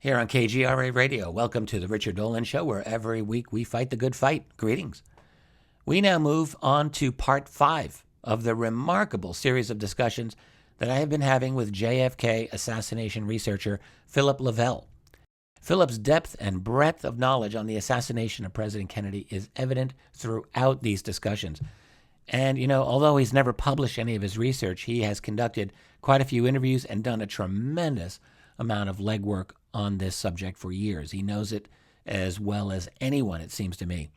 Here on KGRA Radio, welcome to the Richard Dolan Show, where every week we fight the good fight. Greetings. We now move on to part 5 of the remarkable series of discussions that I have been having with JFK assassination researcher Philip Lavelle. Philip's depth and breadth of knowledge on the assassination of President Kennedy is evident throughout these discussions. And, although he's never published any of his research, he has conducted quite a few interviews and done a tremendous amount of legwork on this subject for years. He knows it as well as anyone, it seems to me.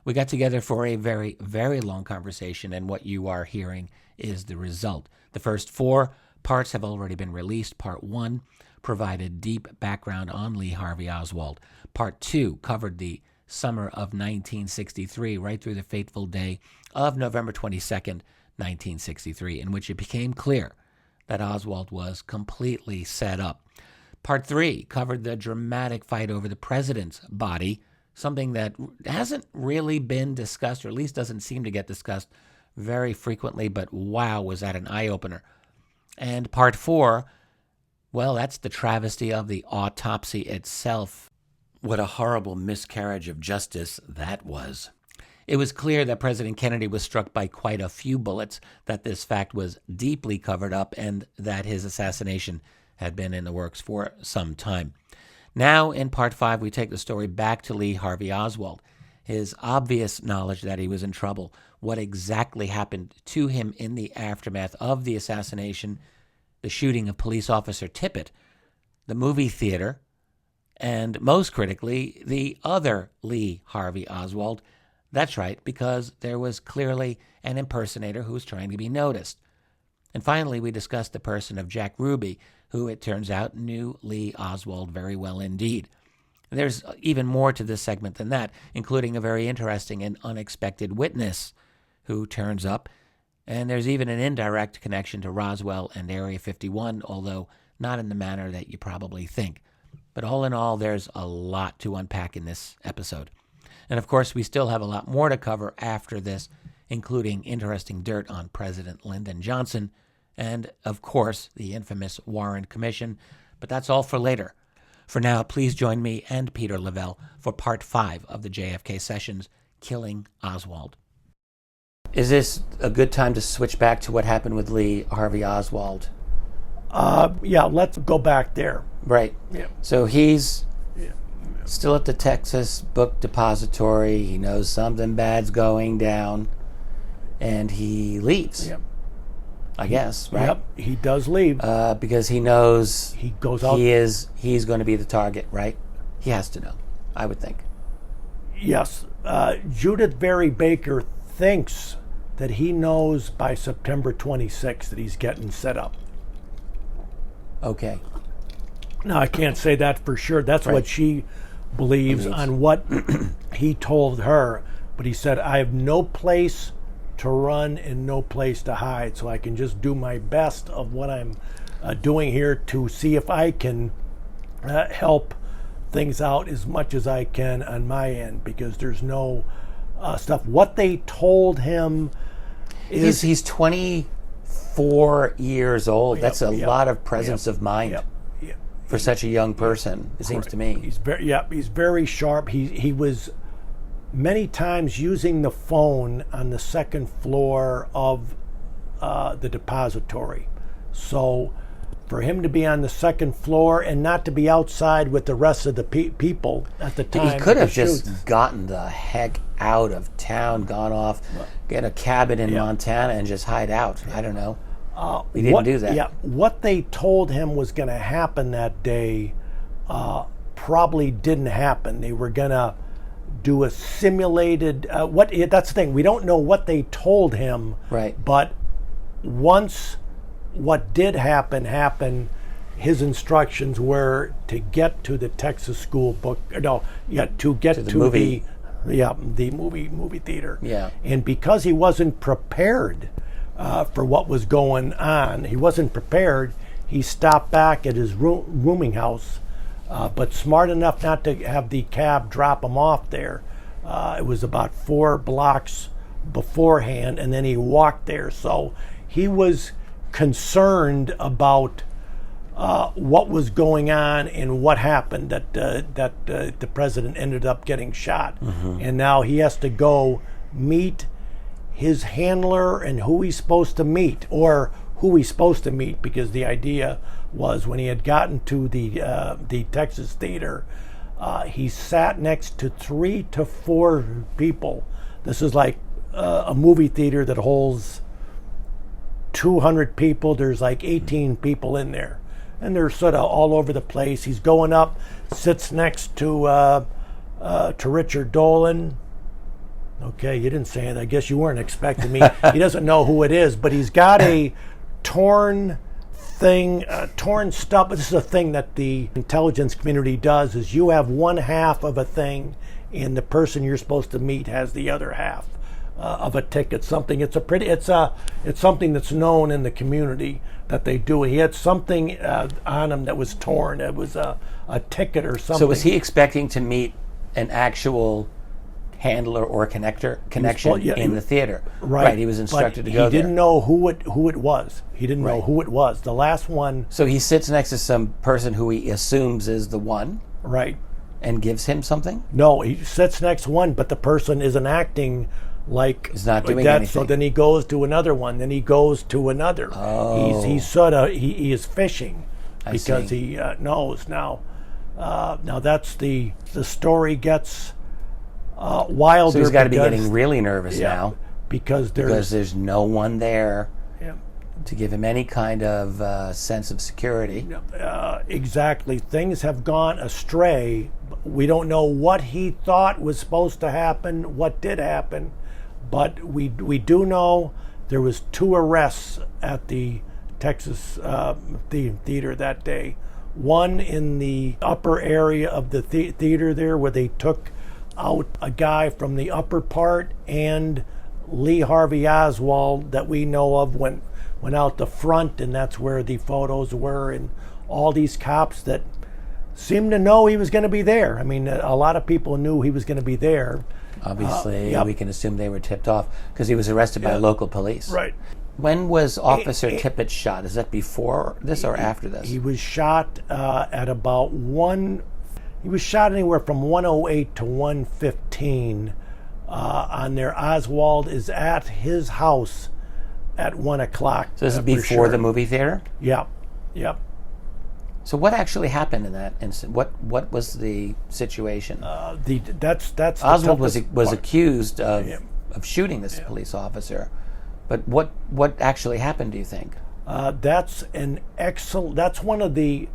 We got together for a very, very long conversation, and what you are hearing is the result. The first 4 parts have already been released. Part 1 provided deep background on Lee Harvey Oswald. Part 2 covered the summer of 1963, right through the fateful day of November 22nd, 1963, in which it became clear that Oswald was completely set up. Part 3 covered the dramatic fight over the president's body, something that hasn't really been discussed, or at least doesn't seem to get discussed very frequently, but wow, was that an eye-opener. And Part 4, well, that's the travesty of the autopsy itself. What a horrible miscarriage of justice that was. It was clear that President Kennedy was struck by quite a few bullets, that this fact was deeply covered up, and that his assassination had been in the works for some time. Now, in Part 5, we take the story back to Lee Harvey Oswald. His obvious knowledge that he was in trouble, what exactly happened to him in the aftermath of the assassination, the shooting of police officer Tippit, the movie theater, and most critically, the other Lee Harvey Oswald. That's right, because there was clearly an impersonator who was trying to be noticed. And finally, we discussed the person of Jack Ruby, who it turns out knew Lee Oswald very well indeed. There's even more to this segment than that, including a very interesting and unexpected witness who turns up. And there's even an indirect connection to Roswell and Area 51, although not in the manner that you probably think. But all in all, there's a lot to unpack in this episode. And of course, we still have a lot more to cover after this, including interesting dirt on President Lyndon Johnson, and, of course, the infamous Warren Commission. But that's all for later. For now, please join me and Peter Lavelle for Part 5 of the JFK Sessions, Killing Oswald. Is this a good time to switch back to what happened with Lee Harvey Oswald? Yeah, let's go back there. Right. Yeah. So he's still at the Texas Book Depository. He knows something bad's going down, and he leaves. Yep. I guess, right? Yep, he does leave. Because he knows he goes out. He's going to be the target, right? He has to know, I would think. Yes. Judith Barry Baker thinks that he knows by September 26th that he's getting set up. Okay. Now, I can't say that for sure. That's right. What she believes on what he told her. But he said, I have no place to run and no place to hide, so I can just do my best of what I'm doing here to see if I can help things out as much as I can on my end, because there's no stuff. What they told him is... He's 24 years old. That's a lot of presence of mind for such a young person, it seems to me. He's very sharp. He was many times using the phone on the second floor of the depository. So for him to be on the second floor and not to be outside with the rest of the people at the time. He could have just gotten the heck out of town, gone off, get a cabin in Montana and just hide out. I don't know. He didn't do that. Yeah, what they told him was going to happen that day probably didn't happen. They were going to do a simulated that's the thing, we don't know what they told him, right? But once what did happen, his instructions were to get to the Texas School Book, to get to the movie theater. Yeah. And because he wasn't prepared for what was going on, he stopped back at his rooming house, but smart enough not to have the cab drop him off there. It was about 4 blocks beforehand, and then he walked there. So he was concerned about what was going on and what happened, that the president ended up getting shot. And now he has to go meet his handler and who he's supposed to meet, because the idea was when he had gotten to the Texas Theater, he sat next to 3 to 4 people. This is like a movie theater that holds 200 people. There's like 18 people in there, and they're sort of all over the place. He's going up, sits next to Richard Dolan. Okay, you didn't say it. I guess you weren't expecting me. He doesn't know who it is, but he's got a torn stuff. This is a thing that the intelligence community does, is you have one half of a thing and the person you're supposed to meet has the other half of a ticket. It's something that's known in the community that they do. He had something on him that was torn. It was a ticket or something. So was he expecting to meet an actual handler or connection in the theater? Right. He was instructed to go there. He didn't know who it was. Know who it was. The last one. So he sits next to some person who he assumes is the one. Right. And gives him something? No, he sits next to one, but the person isn't acting like he's not doing that. anything. So then he goes to another one. Then he goes to another. Oh. He is fishing because he knows now. Now that's the story gets wilder. So he's got to be getting really nervous now because there's no one there to give him any kind of sense of security. Exactly. Things have gone astray. We don't know what he thought was supposed to happen, what did happen, but we do know there was 2 arrests at the Texas theater that day. One in the upper area of the theater there, where they took out a guy from the upper part, and Lee Harvey Oswald, that we know of, went out the front, and that's where the photos were, and all these cops that seemed to know he was going to be there. I mean, a lot of people knew he was going to be there. Obviously, we can assume they were tipped off because he was arrested by local police. Right. When was Officer Tippit shot? Is that before this or after this? He was shot at about 1. He was shot anywhere from 1:08 to 1:15 on there. Oswald is at his house at 1 o'clock. So this is before the movie theater? Yep. So what actually happened in that incident? What was the situation? That's Oswald was accused of shooting this police officer, but what actually happened, do you think? That's one of the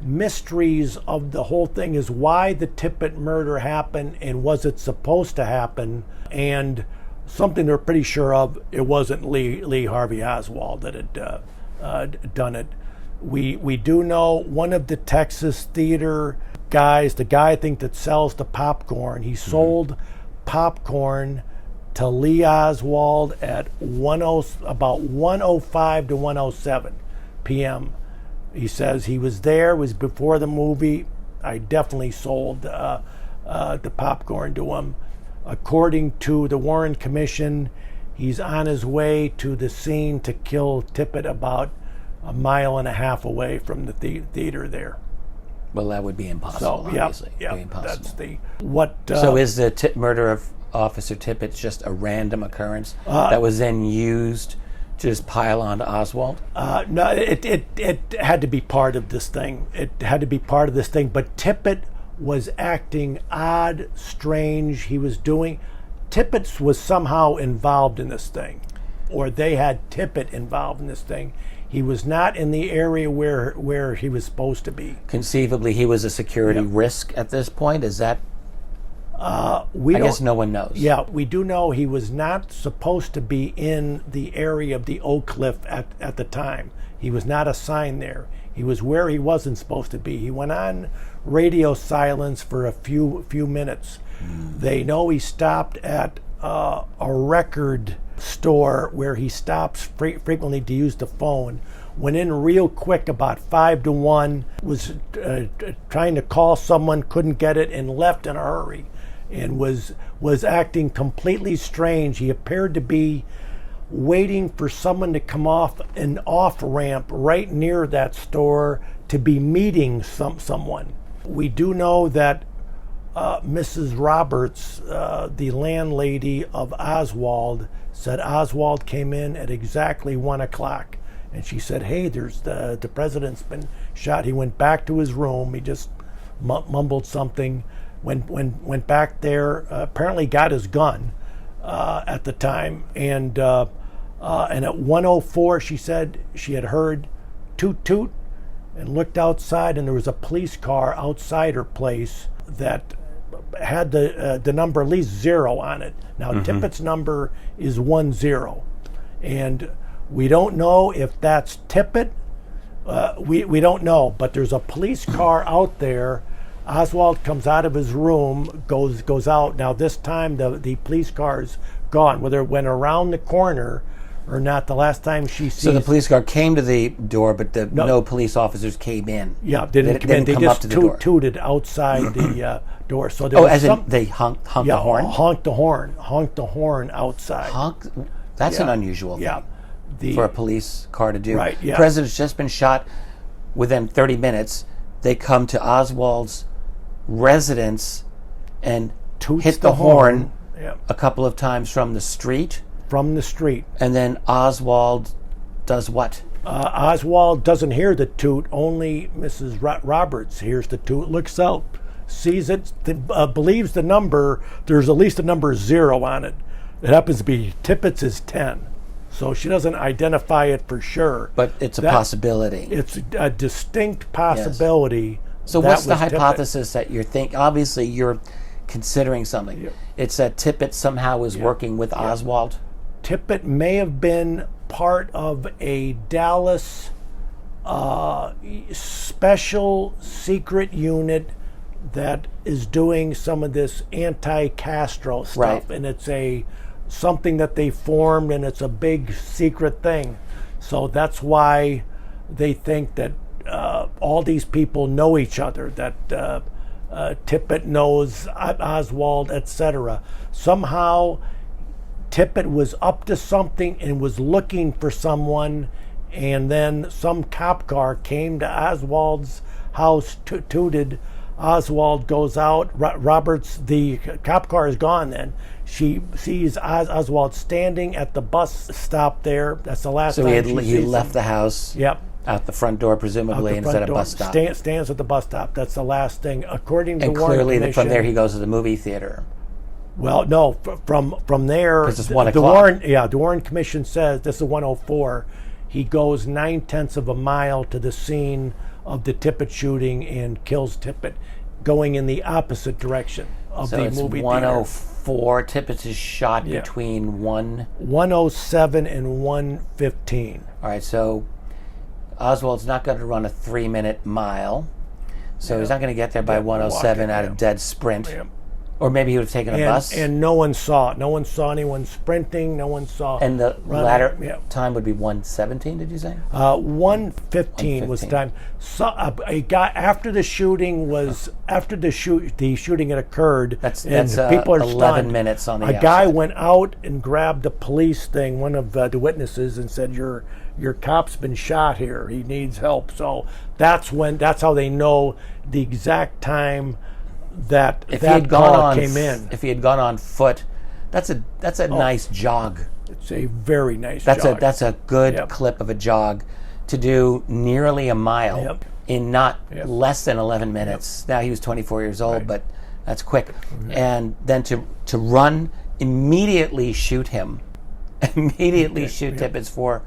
mysteries of the whole thing, is why the Tippit murder happened, and was it supposed to happen? And something they're pretty sure of, it wasn't Lee Harvey Oswald that had done it. We do know one of the Texas theater guys, the guy I think that sells the popcorn, he sold popcorn to Lee Oswald at about 1:05 to 1:07 p.m. He says he was there, was before the movie. I definitely sold the popcorn to him. According to the Warren Commission, he's on his way to the scene to kill Tippit about 1.5 miles away from the theater there. Well, that would be impossible, obviously. Yeah, impossible. So is the murder of Officer Tippit just a random occurrence that was then used to just pile on to Oswald? No, it had to be part of this thing. But Tippit was acting odd, strange. Tippit was somehow involved in this thing, or they had Tippit involved in this thing. He was not in the area where he was supposed to be. Conceivably, he was a security risk at this point? Is that... I guess no one knows. Yeah, we do know he was not supposed to be in the area of the Oak Cliff at the time. He was not assigned there. He was where he wasn't supposed to be. He went on radio silence for a few minutes. They know he stopped at a record store where he stops frequently to use the phone. Went in real quick about 5 to 1, was trying to call someone, couldn't get it, and left in a hurry, and was acting completely strange. He appeared to be waiting for someone to come off an off-ramp right near that store to be meeting someone. We do know that Mrs. Roberts, the landlady of Oswald, said Oswald came in at exactly 1 o'clock. And she said, hey, there's the president's been shot. He went back to his room. He just mumbled something. Went back there, apparently got his gun at the time. And at 1:04, she said she had heard toot toot and looked outside, and there was a police car outside her place that had the number at least 0 on it. Now, Tippett's number is 10. And we don't know if that's Tippett. We don't know, but there's a police car out there. Oswald comes out of his room, goes out. Now this time the police car's gone. Whether it went around the corner or not, the last time she sees... So the police car came to the door, but no police officers came in. Yeah, they didn't come in. They come just up to the door. Tooted outside the door. So there was they honked the horn? Honked the horn outside. That's an unusual thing. Yeah. For a police car to do. Right, yeah. The president's just been shot. Within 30 minutes, they come to Oswald's residence and hit the horn a couple of times from the street. From the street. And then Oswald does what? Oswald doesn't hear the toot. Only Mrs. Roberts hears the toot, looks out, sees it, believes the number. There's at least a number 0 on it. It happens to be Tippett's is 10. So she doesn't identify it for sure. But it's a possibility. It's a distinct possibility. Yes. So what's the hypothesis that you're thinking? Obviously, you're considering something. Yeah. It's that Tippett somehow was working with Oswald? Tippett may have been part of a Dallas special secret unit that is doing some of this anti-Castro stuff. Right. And it's something that they formed, and it's a big secret thing. So that's why they think that all these people know each other, that Tippett knows Oswald, etc. Somehow Tippett was up to something and was looking for someone, and then some cop car came to Oswald's house, tooted. Oswald goes out. Roberts, the cop car is gone then. She sees Oswald standing at the bus stop there. That's the last time she sees him. So he left the house. Yep. Out the front door, presumably, instead of bus stop. Stands at the bus stop. That's the last thing, according to the Warren Commission. And clearly, from there, he goes to the movie theater. Well, no, from there, because it's 1 o'clock. The Warren Commission says this is 1:04. He goes 9/10 of a mile to the scene of the Tippett shooting and kills Tippett, going in the opposite direction of the movie theater. So it's 1:04. Tippett is shot between 1:07 and 1:15. All right, so Oswald's not going to run a 3-minute mile, so he's not going to get there by 1:07 at a dead sprint. Yeah. Or maybe he would have taken a bus. And no one saw it. No one saw anyone sprinting. No one saw. And the latter time would be 1:17. Did you say? 1:15 was the time. So a guy after the shooting the shooting had occurred. That's people are 11 stunned. minutes on the outside. Guy went out and grabbed the police thing. One of the witnesses and said, "Your cop's been shot here. He needs help." So that's how they know the exact time that car came in. If he had gone on foot, that's a nice jog. It's a very nice jog. That's a good clip of a jog to do nearly a mile in not less than 11 minutes. Now he was 24 years old, but that's quick. Mm-hmm. And then to run, immediately shoot him, shoot Tippett for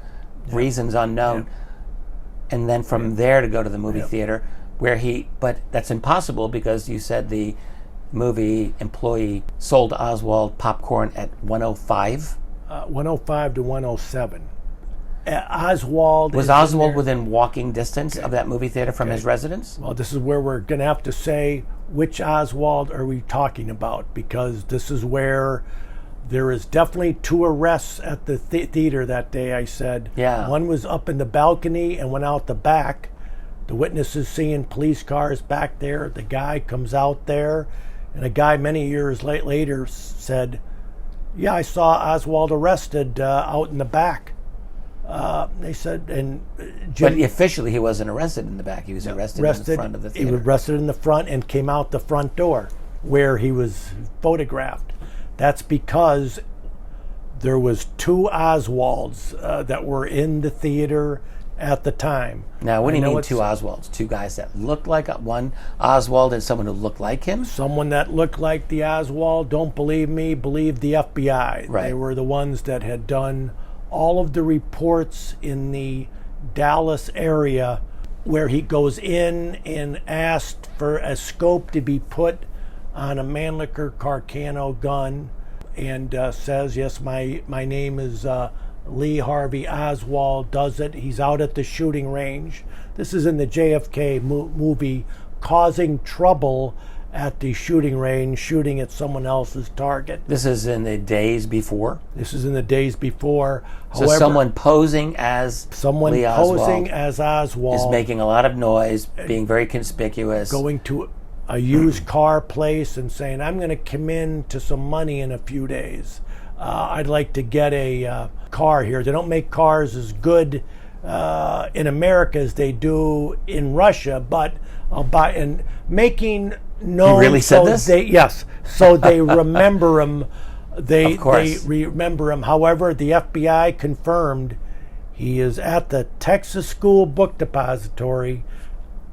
reasons unknown, and then from there to go to the movie theater. But that's impossible because you said the movie employee sold Oswald popcorn at 1:05. 1:05 to 1:07. Oswald was Oswald within walking distance of that movie theater from his residence? Well, this is where we're going to have to say which Oswald are we talking about, because this is where there is definitely 2 arrests at the theater that day. I said, one was up in the balcony and went out the back. The witnesses seeing police cars back there. The guy comes out there, and a guy many years later said, Yeah, I saw Oswald arrested out in the back. They said, and Jim... But officially he wasn't arrested in the back. He was arrested in the front of the theater. He was arrested in the front and came out the front door where he was photographed. That's because there was 2 Oswalds that were in the theater at the time. Now, what do you mean 2 Oswalds? 2 guys that looked like one Oswald and someone who looked like him? Someone that looked like the Oswald. Don't believe me, believe the FBI. Right. They were the ones that had done all of the reports in the Dallas area where he goes in and asked for a scope to be put on a Mannlicher Carcano gun and says, yes, my name is Lee Harvey Oswald, does it. He's out at the shooting range. This is in the JFK movie, causing trouble at the shooting range, shooting at someone else's target. This is in the days before? This is in the days before. So someone posing as Lee Oswald as Oswald is making a lot of noise, being very conspicuous. Going to a used car place and saying, I'm going to come in to some money in a few days. I'd like to get a car here. They don't make cars as good in America as they do in Russia, but I'll buy, and making known. He really said this? Yes. So they remember him. They course. remember him. However, the FBI confirmed he is at the Texas School Book Depository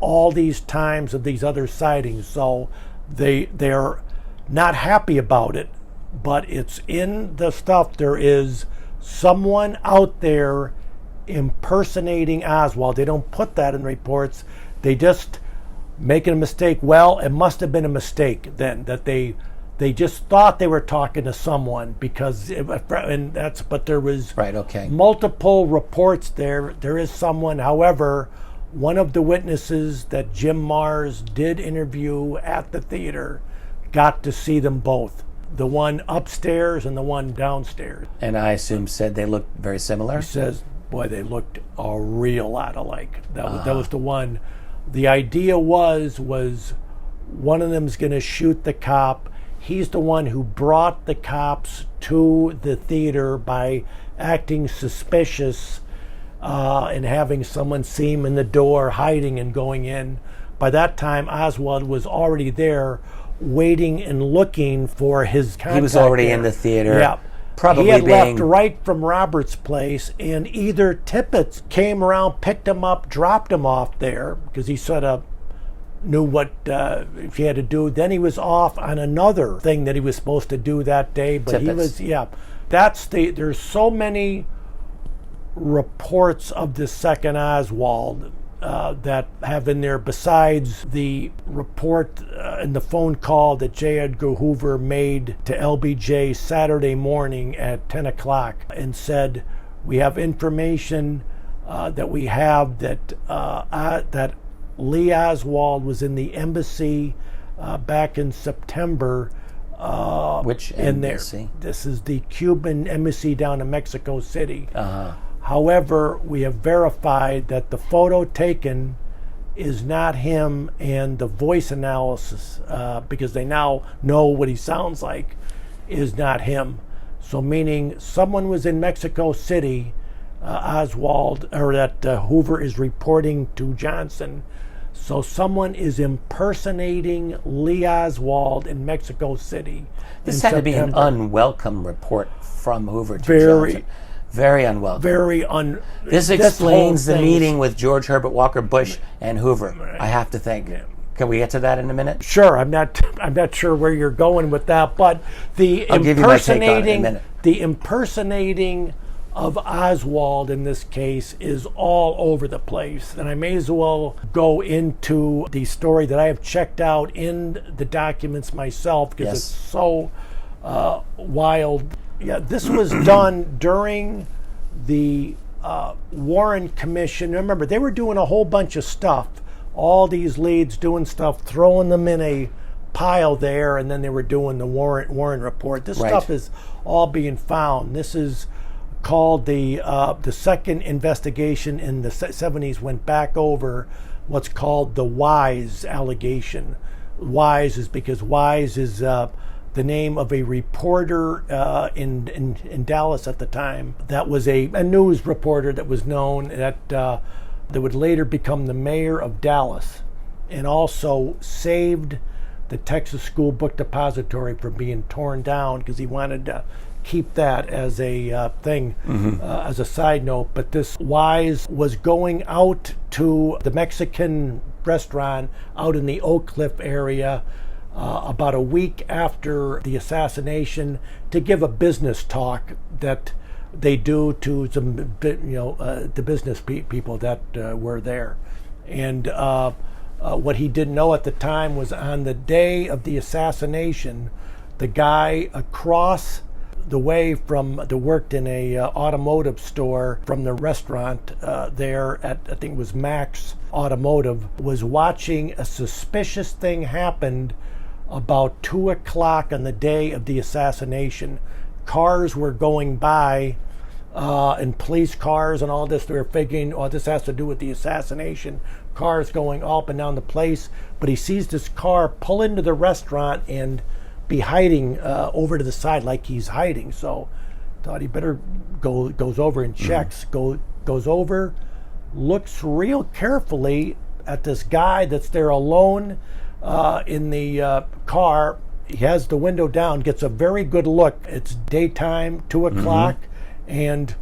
all these times of these other sightings. So they're not happy about it, but it's in the stuff. There is someone out there impersonating Oswald. They don't put that in reports. They just making a mistake. Well, it must have been a mistake then that they just thought they were talking to someone because but there was right, okay, multiple reports there. There is someone. However, one of the witnesses that Jim Mars did interview at the theater got to see them both. The one upstairs and the one downstairs. And I assume said they looked very similar? He says, boy, they looked a real lot alike. That was the one. The idea was one of them's going to shoot the cop. He's the one who brought the cops to the theater by acting suspicious and having someone see him in the door, hiding and going in. By that time, Oswald was already there, waiting and looking for his contact. He was already there. in the theater. Yeah. Probably he had left right from Robert's place, and either Tippett came around, picked him up, dropped him off there, because he sort of knew what if he had to do. Then he was off on another thing that he was supposed to do that day. But Tippett's. He was, there's so many reports of the second Oswald that have in there, besides the report and the phone call that J. Edgar Hoover made to LBJ Saturday morning at 10 o'clock and said, we have information that we have that Lee Oswald was in the embassy back in September. Which embassy? This is the Cuban embassy down in Mexico City. Uh-huh. However, we have verified that the photo taken is not him, and the voice analysis, because they now know what he sounds like, is not him. So meaning someone was in Mexico City, Oswald, or that Hoover is reporting to Johnson. So someone is impersonating Lee Oswald in Mexico City. This had to be an unwelcome report from Hoover to Johnson. Very unwelcome. This explains the meeting with George Herbert Walker Bush and Hoover, I have to think. Yeah. Can we get to that in a minute? Sure. I'm not sure where you're going with that, but I'll give you my take on it in a minute. The impersonating of Oswald in this case is all over the place, and I may as well go into the story that I have checked out in the documents myself because it's so wild. Yeah, this was done during the Warren Commission. Remember, they were doing a whole bunch of stuff. All these leads doing stuff, throwing them in a pile there, and then they were doing the Warren report. This stuff is all being found. This is called the second investigation in the 70s went back over what's called the Wise allegation. Wise is because Wise is the name of a reporter in Dallas at the time. That was a news reporter that was known that would later become the mayor of Dallas, and also saved the Texas School Book Depository from being torn down because he wanted to keep that as a thing, as a side note. But this Wise was going out to the Mexican restaurant out in the Oak Cliff area about a week after the assassination to give a business talk that they do to some, the business people that were there. And what he didn't know at the time was on the day of the assassination, the guy across the way that worked in a automotive store from the restaurant there at, I think it was Max Automotive, was watching a suspicious thing happen about 2 o'clock on the day of the assassination. Cars were going by, and police cars and all this. They were figuring, oh, this has to do with the assassination. Cars going up and down the place. But he sees this car pull into the restaurant and be hiding over to the side like he's hiding. So thought he better goes over and checks. Goes over, looks real carefully at this guy that's there alone in the car. He has the window down, gets a very good look. It's daytime, 2 o'clock, and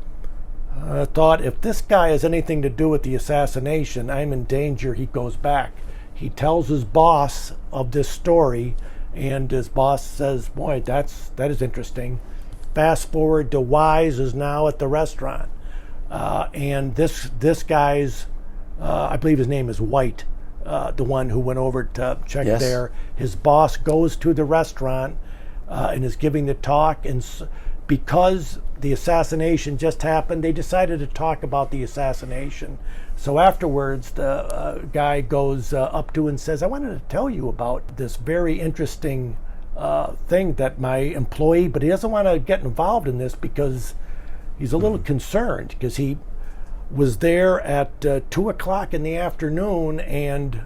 thought, if this guy has anything to do with the assassination, I'm in danger. He goes back. He tells his boss of this story, and his boss says, boy, that is interesting. Fast forward to Wise is now at the restaurant. And this guy's, I believe his name is White, the one who went over to check there. His boss goes to the restaurant and is giving the talk. And because the assassination just happened, they decided to talk about the assassination. So afterwards, the guy goes up to and says, I wanted to tell you about this very interesting thing that my employee, but he doesn't want to get involved in this because he's a little concerned, because he was there at 2 o'clock in the afternoon and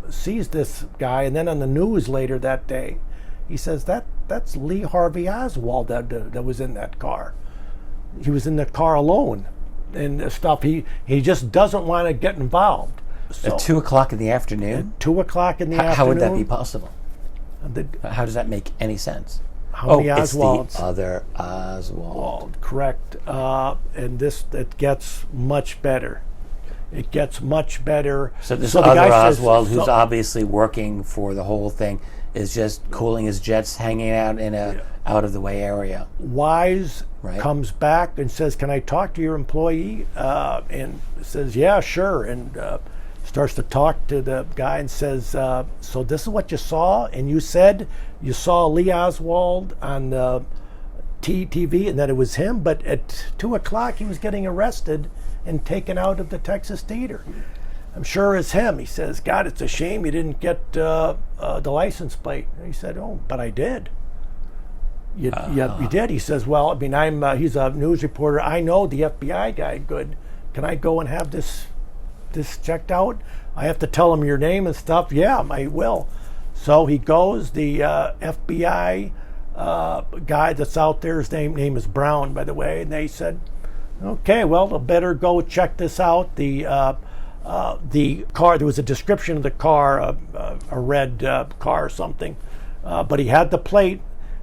sees this guy. And then on the news later that day, he says, that's Lee Harvey Oswald that was in that car. He was in the car alone and stuff. He just doesn't want to get involved. So, at 2 o'clock in the afternoon? At 2 o'clock in the afternoon. How would that be possible? How does that make any sense? How many Oswalds? It's the other Oswald. Correct. And it gets much better. It gets much better. So this other Oswald, who's obviously working for the whole thing, is just cooling his jets, hanging out in a out-of-the-way area. Wise comes back and says, can I talk to your employee? And says, yeah, sure. And starts to talk to the guy and says, so this is what you saw? And you said you saw Lee Oswald on the TV and that it was him, but at 2 o'clock he was getting arrested and taken out of the Texas Theater. I'm sure it's him. He says, God, it's a shame you didn't get the license plate. And he said, oh, but I did. You did? He says, well, I mean, he's a news reporter. I know the FBI guy good. Can I go and have this checked out? I have to tell him your name and stuff. Yeah, I will. So he goes. The FBI guy that's out there, his name is Brown, by the way, and they said, okay, well, better go check this out. The car, there was a description of the car, a red car or something, but he had the plate.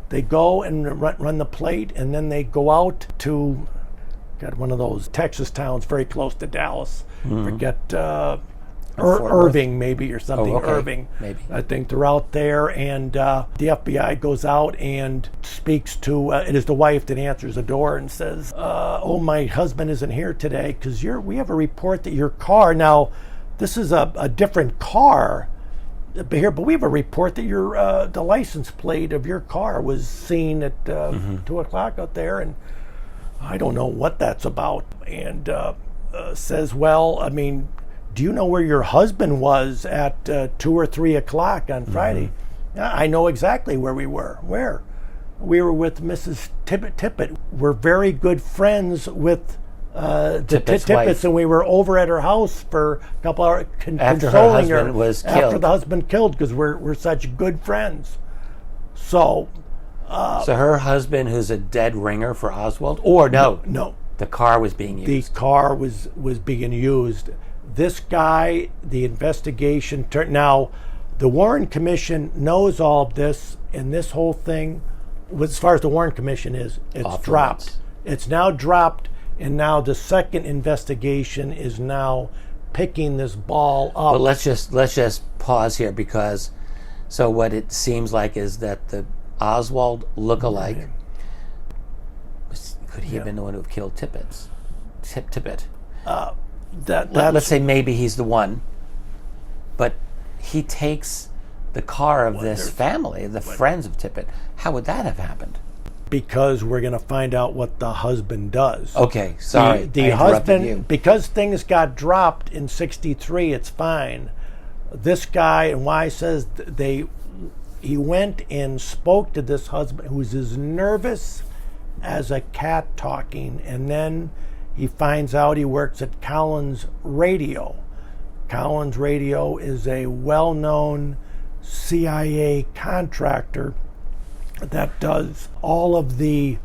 They go and run the plate, and then they go out to one of those Texas towns very close to Dallas. Forget Irving maybe or something. Irving, maybe. I think they're out there, and the FBI goes out and speaks to. It is the wife that answers the door and says, "Oh, my husband isn't here today because we have a report that your car. Now, this is a different car here, but we have a report that the license plate of your car was seen at 2 o'clock out there, and I don't know what that's about." And says, "Well, I mean, do you know where your husband was at 2 or 3 o'clock on Friday?" I know exactly where we were. Where? We were with Mrs. Tippett. We're very good friends with the Tippetts, and we were over at her house for a couple hours consoling her was killed. after the husband killed, because we're such good friends. So So her husband, who's a dead ringer for Oswald, or no, the car was being used. The car was being used. This guy, the investigation turned. Now, the Warren Commission knows all of this, and this whole thing, as far as the Warren Commission is, it's Off the dropped. limits. It's now dropped, and now the second investigation is now picking this ball up. But let's just pause here, because so what it seems like is that the Oswald lookalike, could he have been the one who killed Tippett? Let's say maybe he's the one, but he takes the car of this family, the friends of Tippett. How would that have happened? Because we're going to find out what the husband does. Okay, sorry. The I husband, you. because things got dropped in '63, it's fine. This guy, and why says he went and spoke to this husband who's as nervous as a cat talking, and then he finds out he works at Collins Radio. Collins Radio is a well-known CIA contractor that does all of the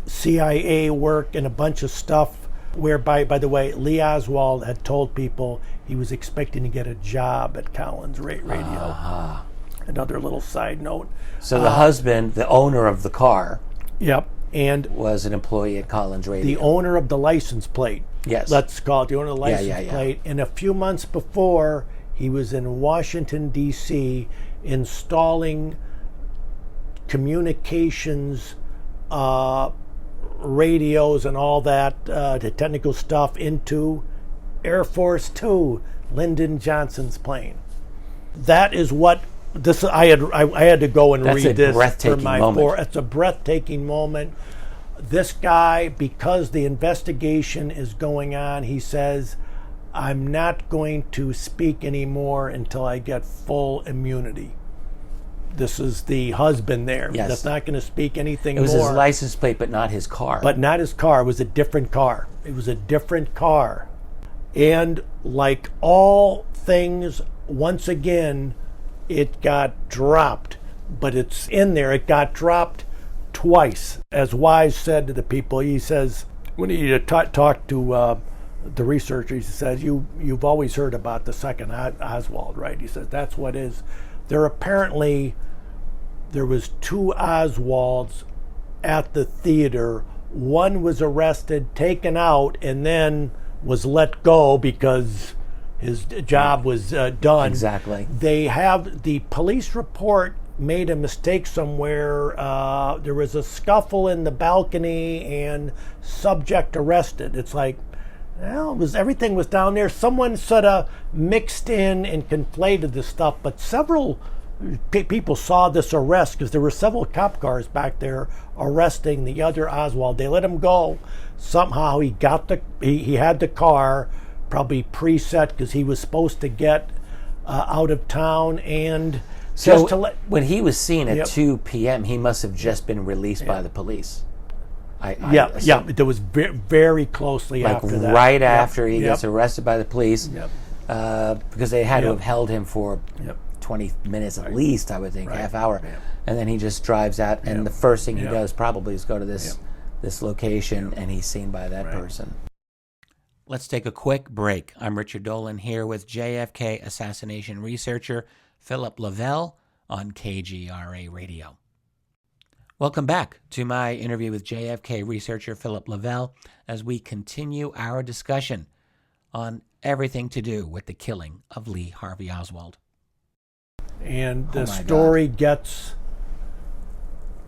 CIA work and a bunch of stuff, whereby, by the way, Lee Oswald had told people he was expecting to get a job at Collins Radio. Another little side note. So the husband, the owner of the car, Yep. And was an employee at Collins Radio. the owner of the license plate. Yes. Let's call it the owner of the license Yeah. plate. And a few months before, he was in Washington, D.C., installing communications radios and all that, the technical stuff into Air Force Two, Lyndon Johnson's plane. That is what this. I had to go and That's read a this breathtaking for my moment. It's a breathtaking moment. This guy, because the investigation is going on, he says, "I'm not going to speak anymore until I get full immunity." This is the husband there. Yes. That's not going to speak anything It was more. his license plate, but not his car. But not his car. It was a different car. It was a different car. And like all things, once again, it got dropped. But it's in there. It got dropped twice. As Wise said to the people, he says, when he talked to the researcher, he says, you've always heard about the second Oswald, right? He says, that's what is. There was two Oswalds at the theater. One was arrested, taken out, and then was let go because his job was done. Exactly. The police report made a mistake somewhere. There was a scuffle in the balcony and subject arrested. It's like, well, everything was down there. Someone sort of mixed in and conflated this stuff, but several people saw this arrest because there were several cop cars back there arresting the other Oswald. They let him go. Somehow he had the car probably preset because he was supposed to get out of town, and so when he was seen at Yep. 2 p.m., he must have just been released by the police. Yeah, it was very closely like after that. right Yep, after he gets arrested by the police, Yep. Because they had to Yep. have held him for Yep. 20 minutes at least, I would think, Right. half hour, Yep. and then he just drives out, and Yep. the first thing he Yep. does probably is go to this Yep. this location, and he's seen by that Right. person. Let's take a quick break. I'm Richard Dolan here with JFK assassination researcher Philip Lavelle on KGRA Radio. Welcome back to my interview with JFK researcher Philip Lavelle as we continue our discussion on everything to do with the killing of Lee Harvey Oswald. And the my story gets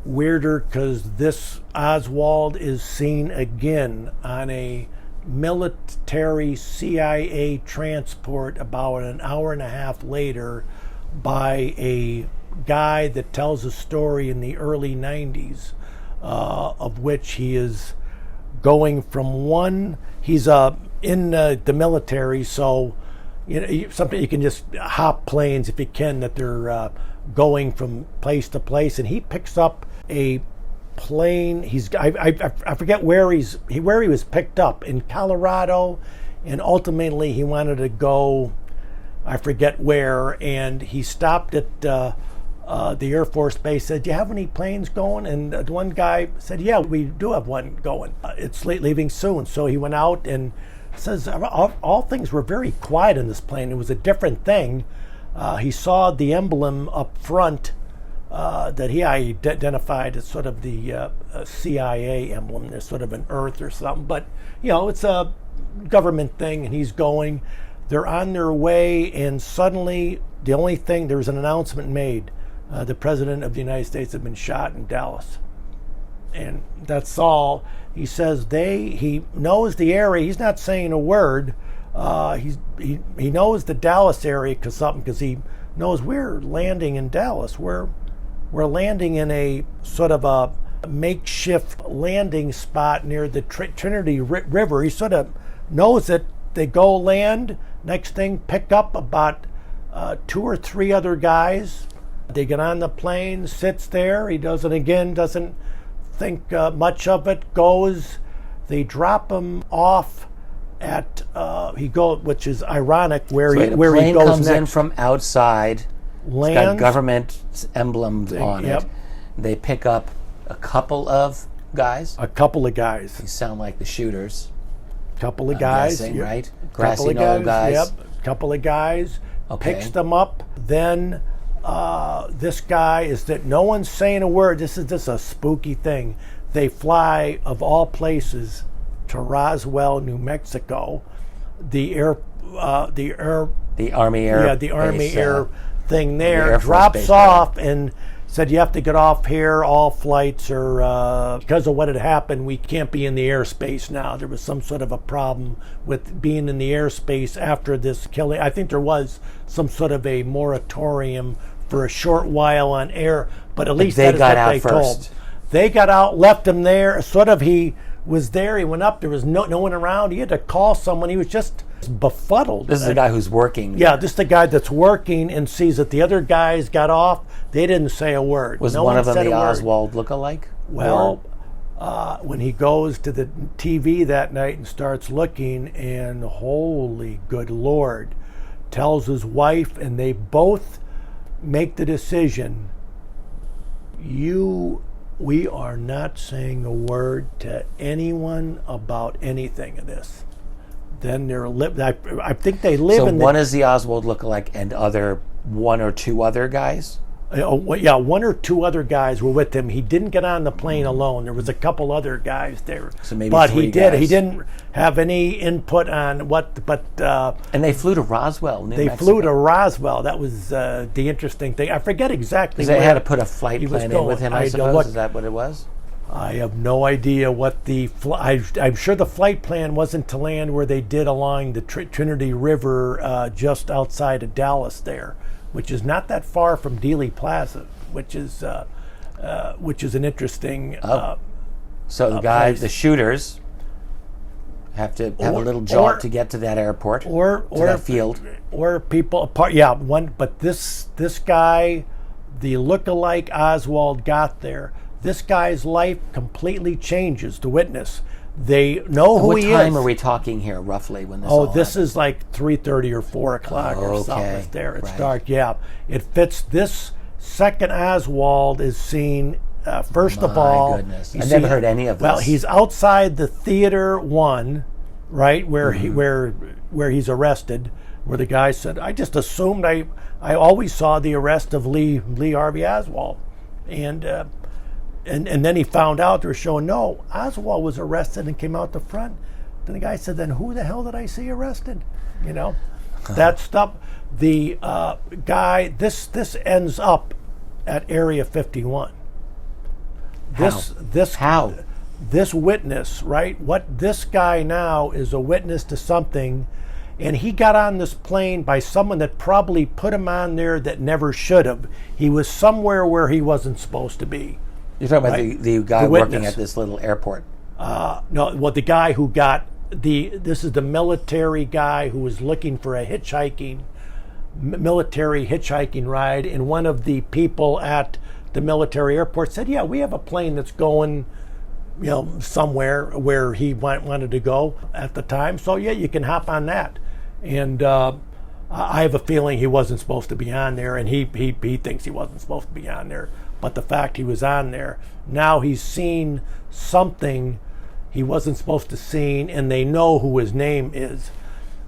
weirder because this Oswald is seen again on a military CIA transport about an hour and a half later by a guy that tells a story in the early 90s, of which he is going from one, he's in the military, so something you can just hop planes if you can, that they're going from place to place, and he picks up a plane. I forget where he was picked up, in Colorado, and ultimately he wanted to go, I forget where, and he stopped at the Air Force Base said, "Do you have any planes going?" And one guy said, "Yeah, we do have one going. It's leaving soon." So he went out and says all things were very quiet in this plane. It was a different thing. He saw the emblem up front that he identified as sort of the CIA emblem. There's sort of an Earth or something, but it's a government thing. And he's going. They're on their way, and suddenly there was an announcement made. The President of the United States had been shot in Dallas. And that's all. He says he knows the area. He's not saying a word. He knows the Dallas area because he knows we're landing in Dallas. We're landing in a sort of a makeshift landing spot near the Trinity River. He sort of knows it. They go land. Next thing, pick up about 2 or 3 other guys. They get on the plane, sits there. He doesn't think much of it. Goes. They drop him off at which is ironic where he goes plane comes next. in from outside. Lands. It's got government emblems on Yep. it. They pick up a couple of guys. A couple of guys. They sound like the shooters. Couple of I'm guys. guessing, right? Couple Grassy of knoll guys. Yep. Couple of guys. Okay. Picks them up. Then this guy is that no one's saying a word. This is just a spooky thing. They fly, of all places, to Roswell, New Mexico. The Army Air Base, Air thing there Air Force drops Base, off and said you have to get off here. All flights are because of what had happened. We can't be in the airspace now. There was some sort of a problem with being in the airspace after this killing. I think there was some sort of a moratorium for a short while on air, but at least they that is got what out they first. told. They got out, left him there. Sort of he was there. He went up. There was no one around. He had to call someone. He was just befuddled. This is the guy who's working. Yeah, just the guy that's working and sees that the other guys got off. They didn't say a word. Was no one of them said the a word. Oswald lookalike? Well, when he goes to the TV that night and starts looking, and holy good Lord, tells his wife, and they both make the decision, we are not saying a word to anyone about anything of this. Then I think they live so in one is the Oswald lookalike, and one or two other guys. Yeah, 1 or 2 other guys were with him. He didn't get on the plane alone. There was a couple other guys there. So maybe but 3 he did. guys. He didn't have any input on what. But And they flew to Roswell, New they Mexico. flew to Roswell. That was the interesting thing. I forget exactly. Because they where had to put a flight he was plan in going. with him, I I had to suppose. look. Is that what it was? I have no idea what I'm sure the flight plan wasn't to land where they did along the Trinity River, just outside of Dallas there, which is not that far from Dealey Plaza, which is an interesting. So the shooters have to have a little jaunt to get to that airport or that field. Or people apart. Yeah, one. But this guy, the lookalike Oswald, got there. This guy's life completely changes. The witness, they know who he is. What time are we talking here, roughly, when this? This is like 3:30 or 4 o'clock or something. It's there. It's right. dark. Yeah, it fits. This second Oswald is seen. First of all, My goodness, I never heard any of this. Well, he's outside the Theater 1, right where where he's arrested. Where the guy said, "I just assumed I always saw the arrest of Lee Harvey Oswald," and then he found out they were showing no, Oswald was arrested and came out the front. Then the guy said, "Then who the hell did I see arrested?" That stuff. The guy. This ends up at Area 51. How? This witness, right? What this guy now is a witness to something, and he got on this plane by someone that probably put him on there that never should have. He was somewhere where he wasn't supposed to be. You're talking right? about the guy The working witness. at this little airport. No, well, the guy who got this is the military guy who was looking for a military hitchhiking ride, and one of the people at the military airport said, "Yeah, we have a plane that's going, somewhere where he wanted to go at the time. So yeah, you can hop on that." And I have a feeling he wasn't supposed to be on there, and he thinks he wasn't supposed to be on there. But the fact he was on there, now he's seen something he wasn't supposed to see, and they know who his name is.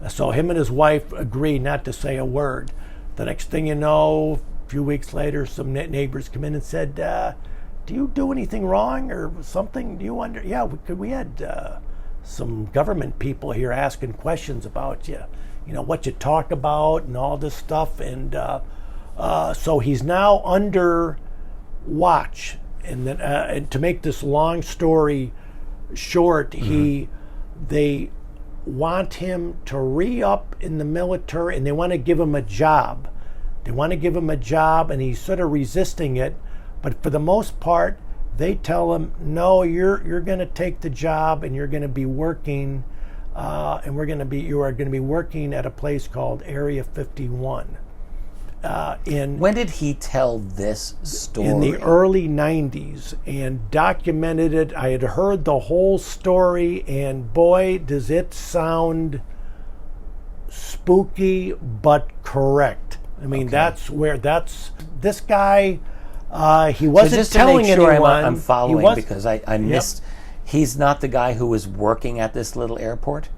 So him and his wife agreed not to say a word. The next thing you know, a few weeks later, some neighbors come in and said, do you do anything wrong or something? Do you wonder? Yeah, we had some government people here asking questions about you, what you talk about and all this stuff. And so he's now under watch. And then, and to make this long story short, they want him to re-up in the military, and they want to give him a job. And he's sort of resisting it. But for the most part, they tell him, no, you're going to take the job, and you're going to be working, you are going to be working at a place called Area 51. When did he tell this story? In the early 90s, and documented it. I had heard the whole story, and boy, does it sound spooky but correct. I mean, this guy. He wasn't just telling to make sure anyone. I'm following because I missed. He's not the guy who was working at this little airport.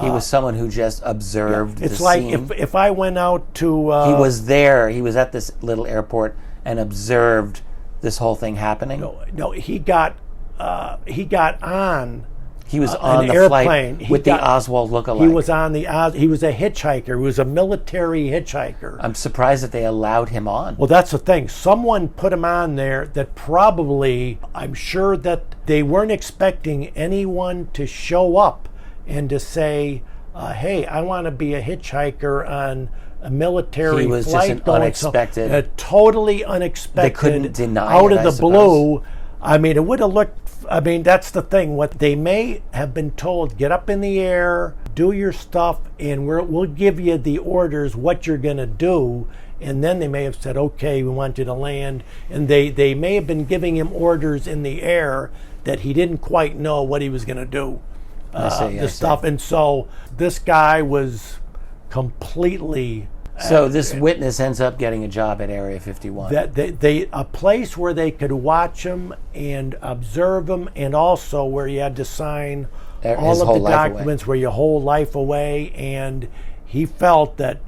He was someone who just observed the It's like scene. if I went out to. He was there. He was at this little airport and observed this whole thing happening. No, he got on. He was on an the airplane. flight with the Oswald lookalike. He was on he was a hitchhiker. He was a military hitchhiker. I'm surprised that they allowed him on. Well, that's the thing. Someone put him on there that probably, I'm sure that they weren't expecting anyone to show up and to say, hey, I want to be a hitchhiker on a military flight. He was just an unexpected. Totally unexpected. They couldn't deny out it, of I the blue. I mean, it would have looked. I mean, that's the thing. What they may have been told: get up in the air, do your stuff, and we'll give you the orders what you're going to do. And then they may have said, okay, we want you to land. And they may have been giving him orders in the air that he didn't quite know what he was going to do. Stuff. And so this guy was completely. So this witness ends up getting a job at Area 51. A place where they could watch him and observe him, and also where you had to sign all of the documents where your whole life away. And he felt that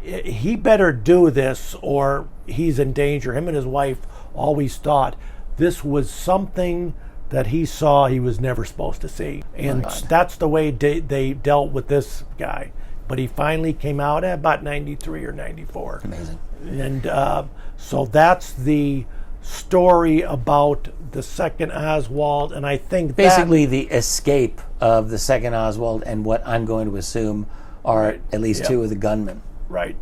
he better do this or he's in danger. Him and his wife always thought this was something that he saw he was never supposed to see. And that's the way they dealt with this guy. But he finally came out at about 93 or 94. Amazing. And so that's the story about the second Oswald. And I think basically the escape of the second Oswald and what I'm going to assume are at least two of the gunmen. Right.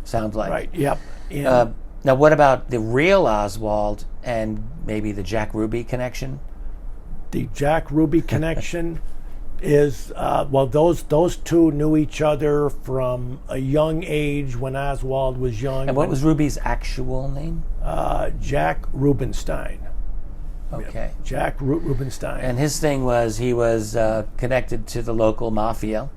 Sounds like. Right, yep. Now what about the real Oswald and maybe the Jack Ruby connection? The Jack Ruby connection is, those two knew each other from a young age when Oswald was young. And what was Ruby's actual name? Jack Rubenstein. Okay. Jack Rubenstein. And his thing was he was connected to the local mafia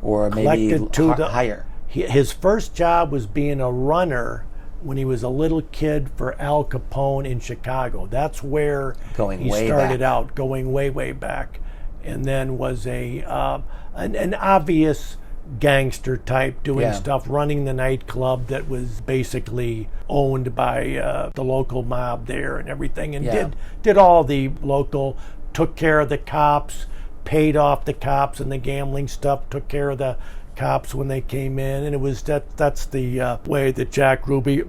or maybe higher. His first job was being a runner when he was a little kid for Al Capone in Chicago. That's where he started out, going way, way back. And then was an obvious gangster type, doing stuff, running the nightclub that was basically owned by the local mob there and everything, and did all the local, took care of the cops, paid off the cops and the gambling stuff, took care of the cops when they came in, and it was that's the way that Jack Ruby.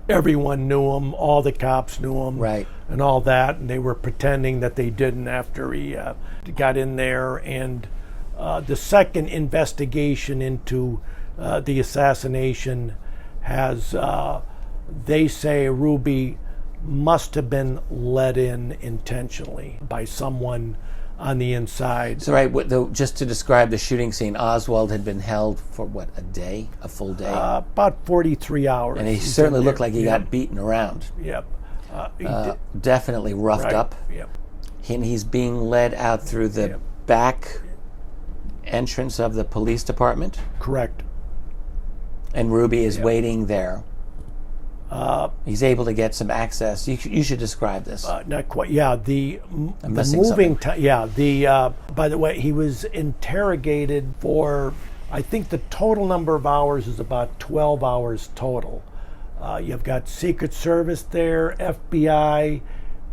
Everyone knew him, all the cops knew him, right, and all that, and they were pretending that they didn't after he got in there. And the second investigation into the assassination has, they say Ruby must have been let in intentionally by someone on the inside. So just to describe the shooting scene, Oswald had been held for a full day? About 43 hours. And he certainly looked like he got beaten around. Yep. Definitely roughed up. Yep. And he's being led out through the back entrance of the police department? Correct. And Ruby is waiting there. He's able to get some access. You should describe this. Not quite. Yeah, the missing moving time. Yeah, by the way, he was interrogated for, I think the total number of hours is about 12 hours total. You've got Secret Service there, FBI,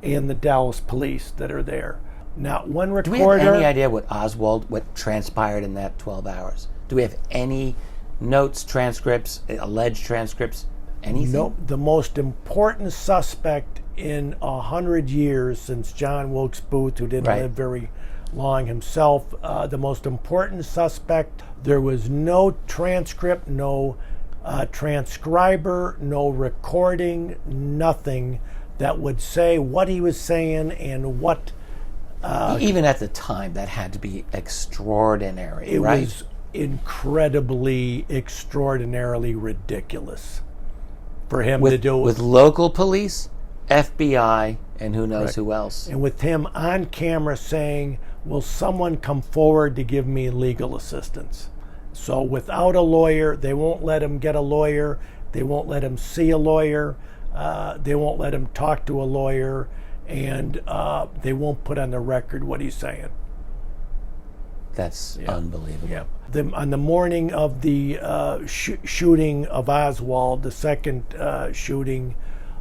and the Dallas police that are there. Not one recorder. Do we have any idea what transpired in that 12 hours? Do we have any notes, transcripts, alleged transcripts? Anything? No, the most important suspect in 100 years since John Wilkes Booth, who didn't live very long himself, the most important suspect, there was no transcript, no transcriber, no recording, nothing that would say what he was saying and what... Even at the time, that had to be extraordinary, it right? It was incredibly, extraordinarily ridiculous for him to do it. With local police, FBI, and who knows who else. And with him on camera saying, will someone come forward to give me legal assistance? So without a lawyer, they won't let him get a lawyer. They won't let him see a lawyer. They won't let him talk to a lawyer. And they won't put on the record what he's saying. That's unbelievable. Yeah. On the morning of the shooting of Oswald, the second shooting,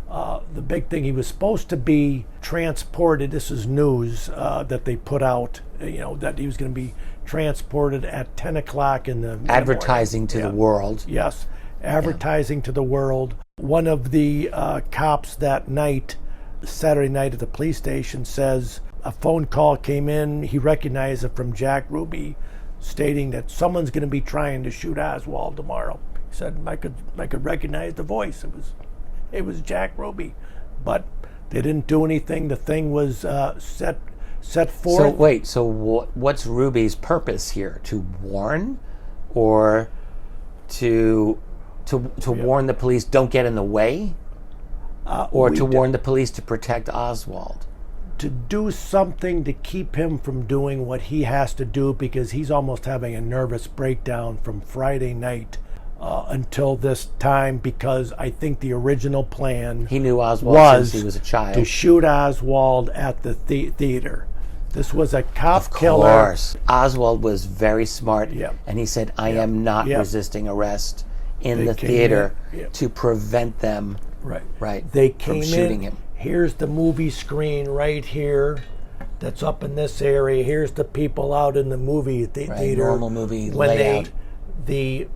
the big thing, he was supposed to be transported. This is news that they put out, that he was going to be transported at 10 o'clock in the advertising morning. To the world. Yes, advertising to the world. One of the cops that night, Saturday night at the police station, says a phone call came in. He recognized it from Jack Ruby, stating that someone's going to be trying to shoot Oswald tomorrow. He said, I could recognize the voice. It was Jack Ruby, but they didn't do anything. The thing was set forth. So wait, what's Ruby's purpose here? To warn, or to warn the police don't get in the way, or to warn the police to protect Oswald? To do something to keep him from doing what he has to do, because he's almost having a nervous breakdown from Friday night until this time, because I think the original plan he knew Oswald since he was a child, to shoot Oswald at the theater. This was a cop killer. Of course. Oswald was very smart, and he said, I am not resisting arrest in the theater to prevent them They came from shooting him. Here's the movie screen right here that's up in this area. Here's the people out in the movie theater. Normal movie layout. The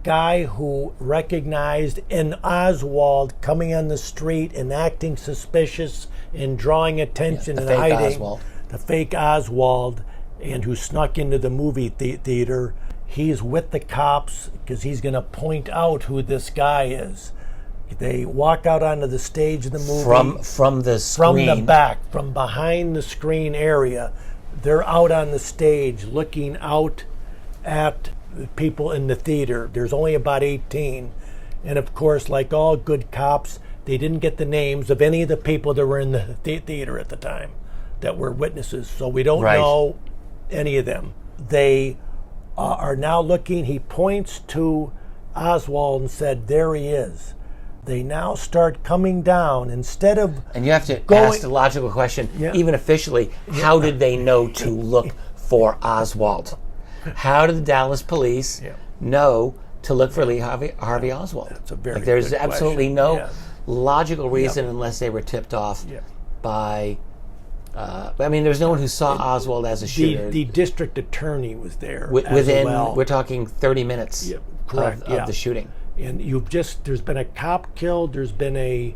guy who recognized in Oswald coming on the street and acting suspicious and drawing attention and hiding. Oswald. The fake Oswald, and who snuck into the movie theater. He's with the cops because he's going to point out who this guy is. They walk out onto the stage of the movie from the screen, from the back, from behind the screen area. They're out on the stage looking out at the people in the theater. There's only about 18, and of course, like all good cops, they didn't get the names of any of the people that were in the theater at the time that were witnesses, so we don't know any of them. They are now looking. He points to Oswald and said, there he is. They now start coming down instead of... And you have to ask the logical question, even officially, how did they know to look for Oswald? How did the Dallas police know to look for Lee Harvey Oswald? That's a very There's good absolutely question. no logical reason unless they were tipped off by... there's no one who saw Oswald as a shooter. The district attorney was there within, well. We're talking 30 minutes of the shooting. And there's been a cop killed, there's been a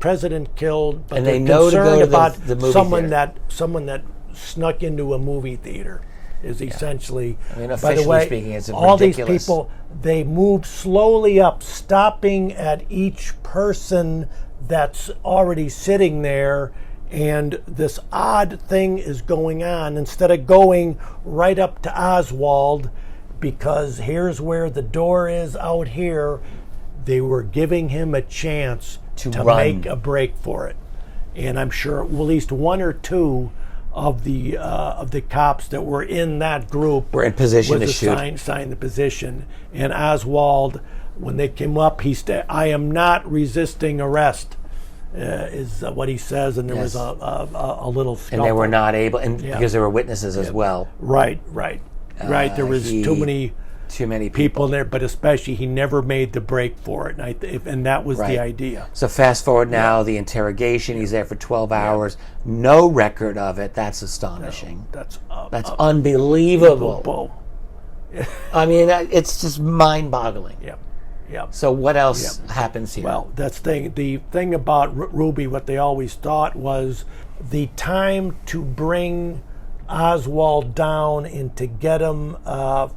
president killed, but and they're they know to go to about the movie someone theater. someone that snuck into a movie theater is essentially. Officially by the way, speaking, it's all ridiculous. These people, they moved slowly up, stopping at each person that's already sitting there. And this odd thing is going on. Instead of going right up to Oswald, because here's where the door is out here, they were giving him a chance to make a break for it. And I'm sure at least one or two of the cops that were in that group were in position to shoot. Signed the position. And Oswald when they came up, he said, "I am not resisting arrest," is what he says, and there was a little scuffle. And they were not able, and because there were witnesses as well. Right. There was too many people there, but especially he never made the break for it, and that was the idea. So fast forward now, the interrogation. He's there for 12 hours. No record of it. That's astonishing. No, that's unbelievable. I mean, it's just mind-boggling. Yep. So what else happens here? Well, the thing about Ruby, what they always thought was the time to bring Oswald down and to get him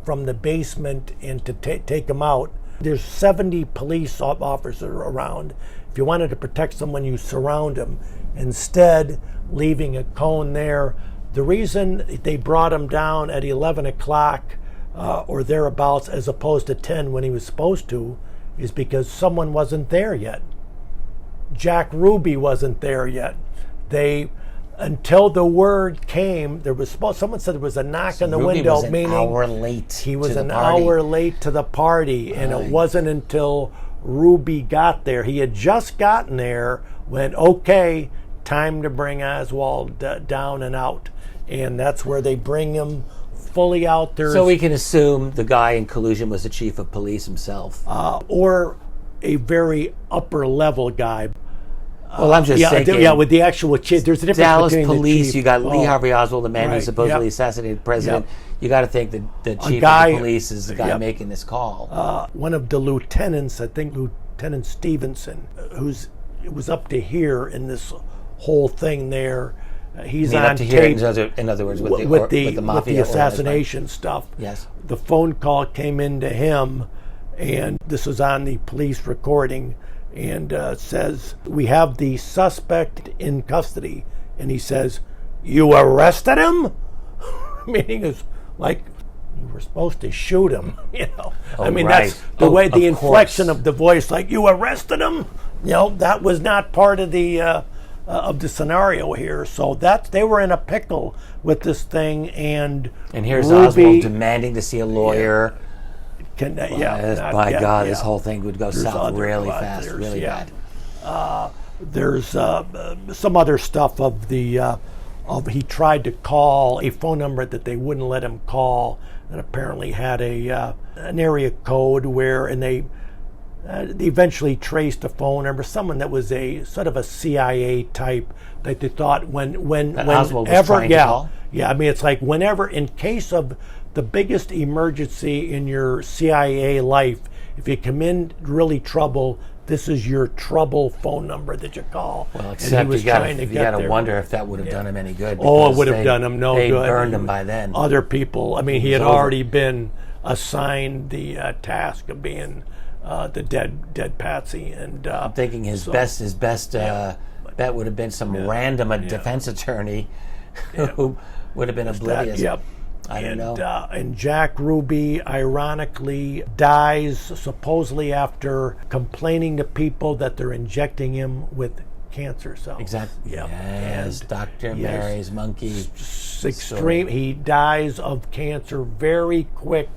from the basement and to take him out. There's 70 police officers around. If you wanted to protect someone, you surround him. Instead, leaving a cone there. The reason they brought him down at 11 o'clock or thereabouts as opposed to 10 when he was supposed to is because someone wasn't there yet. Jack Ruby wasn't there yet. Until the word came, someone said there was a knock on the window, meaning he was an hour late to the party, and it wasn't until Ruby got there. He had just gotten there when, okay, time to bring Oswald down and out, and that's where they bring him fully out there. So we can assume the guy in collusion was the chief of police himself, or a very upper level guy. Well, I'm just thinking. Yeah, with the actual chief. There's a difference Dallas between police. the chief. You got Lee Harvey Oswald, the man who supposedly assassinated the president. You got to think that the chief of the police is the guy making this call. One of the lieutenants, I think Lieutenant Stevenson, it was up to here in this whole thing there. He's on up to tape. Here, in other words, with the mafia, with the assassination stuff. Yes. The phone call came into him, and this was on the police recording. And says, "We have the suspect in custody." And he says, "You arrested him?" Meaning is like, you were supposed to shoot him, I mean, that's the way, the inflection of the voice, like, "You arrested him?" That was not part of the scenario here. So they were in a pickle with this thing, and here's Ruby, Oswald demanding to see a lawyer. By God, this whole thing would go south really fast, really bad. There's some other stuff of he tried to call a phone number that they wouldn't let him call, that apparently had an area code and they eventually traced a phone number, someone that was a sort of a CIA type that they thought Oswald was trying to call? Yeah, I mean, it's like whenever, in case of the biggest emergency in your CIA life, if you come in really trouble, this is your trouble phone number that you call. Well, except you got to wonder if that would have done him any good. Oh, it would have done him no good. They burned him by then. Other people, I mean, he had already been assigned the task of being the dead Patsy, and I'm thinking his best bet would have been some random defense attorney who would have been oblivious. I don't know. And Jack Ruby, ironically, dies supposedly after complaining to people that they're injecting him with cancer cells. Exactly. Yeah. Yes, Dr. Mary's monkey. Extreme. He dies of cancer very quick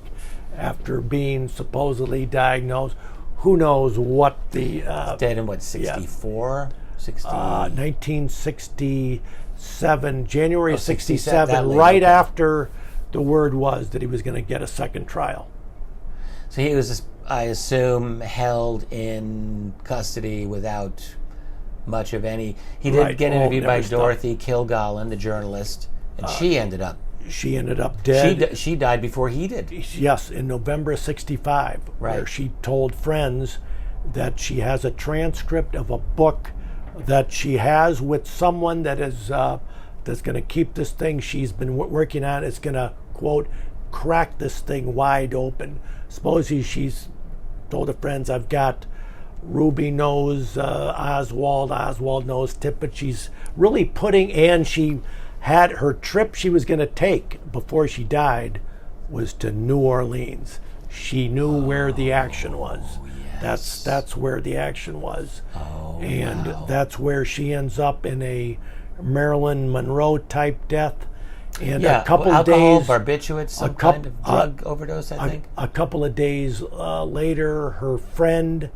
after being supposedly diagnosed. Who knows what the... dead in what, 64? 1967, January of 67, right after the word was that he was going to get a second trial. So he was, I assume, held in custody without much of any... He did get interviewed by Dorothy Kilgallen, the journalist, and she ended up dead. She died before he did. Yes, in November of 65, where she told friends that she has a transcript of a book that she has with someone that is that's going to keep this thing she's been working on. It's going to, quote, crack this thing wide open. Supposedly she's told her friends, I've got Ruby knows Oswald knows Tippit. She's really putting, and she had her trip she was going to take before she died was to New Orleans. She knew where the action was. Yes. That's where the action was. That's where she ends up in a Marilyn Monroe type death. And a couple of alcohol, days, barbiturates, some kind of drug overdose, I think. a couple of days later, her friend,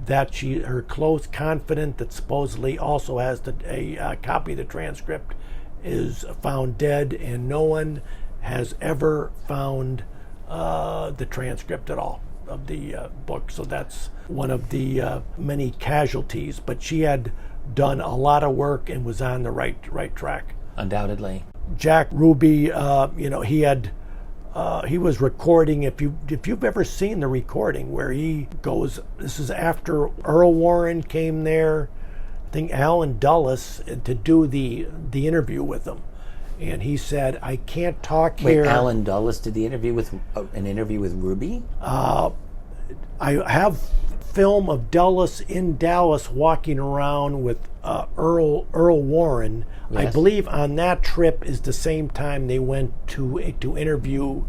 her close confidant that supposedly also has a copy of the transcript, is found dead, and no one has ever found the transcript at all of the book. So that's one of the many casualties. But she had done a lot of work and was on the right track. Undoubtedly. Jack Ruby, he was recording. If you've ever seen the recording where he goes, this is after Earl Warren came there, I think Alan Dulles, to do the interview with him, and he said, "I can't talk here." Wait, Alan Dulles did the interview with an interview with Ruby? I have film of Dulles in Dallas walking around with Earl Warren. Yes. I believe on that trip is the same time they went to interview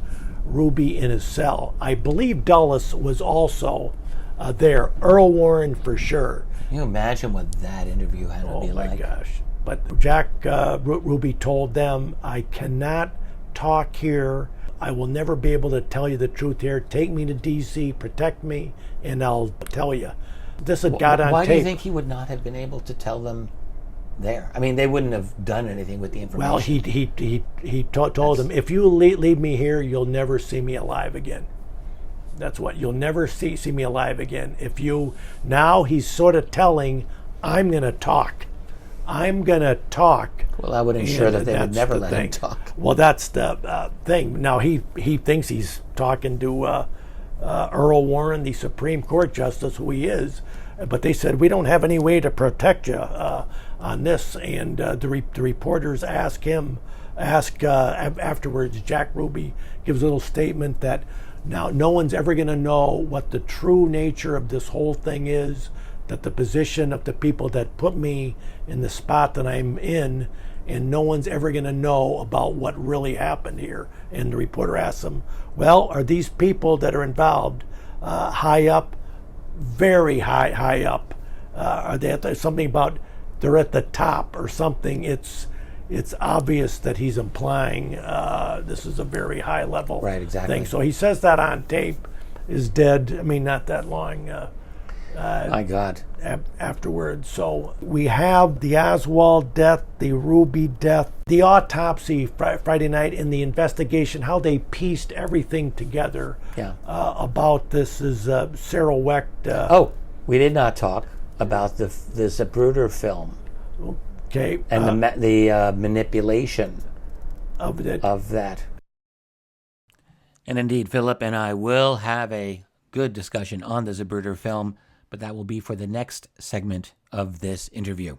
Ruby in his cell. I believe Dulles was also there. Earl Warren for sure. Can you imagine what that interview had to be like? Oh my gosh. But Jack Ruby told them, "I cannot talk here. I will never be able to tell you the truth here. Take me to D.C., protect me, and I'll tell you." This had got on tape. Why do you think he would not have been able to tell them there? I mean, they wouldn't have done anything with the information. Well, he told them, "If you leave me here, you'll never see me alive again." That's what, you'll never see me alive again. Now he's sort of telling, I'm going to talk. I'm going to talk. Well, I would ensure that they would never let him talk. Well, that's the thing. Now, he thinks he's talking to Earl Warren, the Supreme Court Justice, who he is. But they said, we don't have any way to protect you on this. And the reporters ask afterwards, Jack Ruby gives a little statement that now no one's ever going to know what the true nature of this whole thing is, that the position of the people that put me in the spot that I'm in, and no one's ever going to know about what really happened here. And the reporter asks him, well, are these people that are involved high up, very high up? Are they something about they're at the top or something? It's obvious that he's implying this is a very high level thing. So he says that on tape, is dead. I mean, not that long. My God. Afterwards. So we have the Oswald death, the Ruby death, the autopsy Friday night, and the investigation, how they pieced everything together about this is Sarah Wecht. We did not talk about the Zapruder film. Okay. And the manipulation of that. And indeed, Philip and I will have a good discussion on the Zapruder film, but that will be for the next segment of this interview.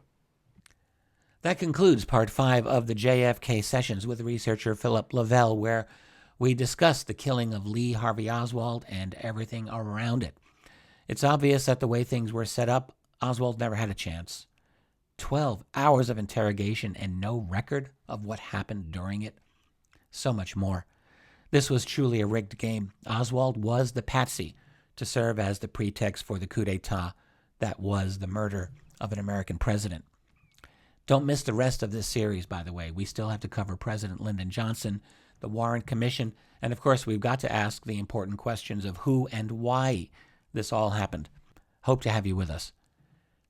That concludes part 5 of the JFK Sessions with researcher Philip Lavelle, where we discuss the killing of Lee Harvey Oswald and everything around it. It's obvious that the way things were set up, Oswald never had a chance. 12 hours of interrogation and no record of what happened during it. So much more. This was truly a rigged game. Oswald was the patsy to serve as the pretext for the coup d'etat that was the murder of an American president. Don't miss the rest of this series, by the way. We still have to cover President Lyndon Johnson, the Warren Commission, and of course we've got to ask the important questions of who and why this all happened. Hope to have you with us.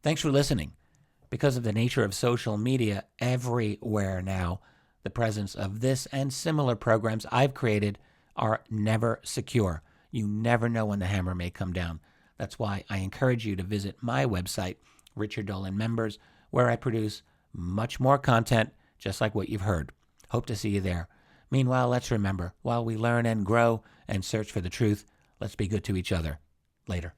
Thanks for listening. Because of the nature of social media everywhere now, the presence of this and similar programs I've created are never secure. You never know when the hammer may come down. That's why I encourage you to visit my website, Richard Dolan Members, where I produce much more content just like what you've heard. Hope to see you there. Meanwhile, let's remember, while we learn and grow and search for the truth, let's be good to each other. Later.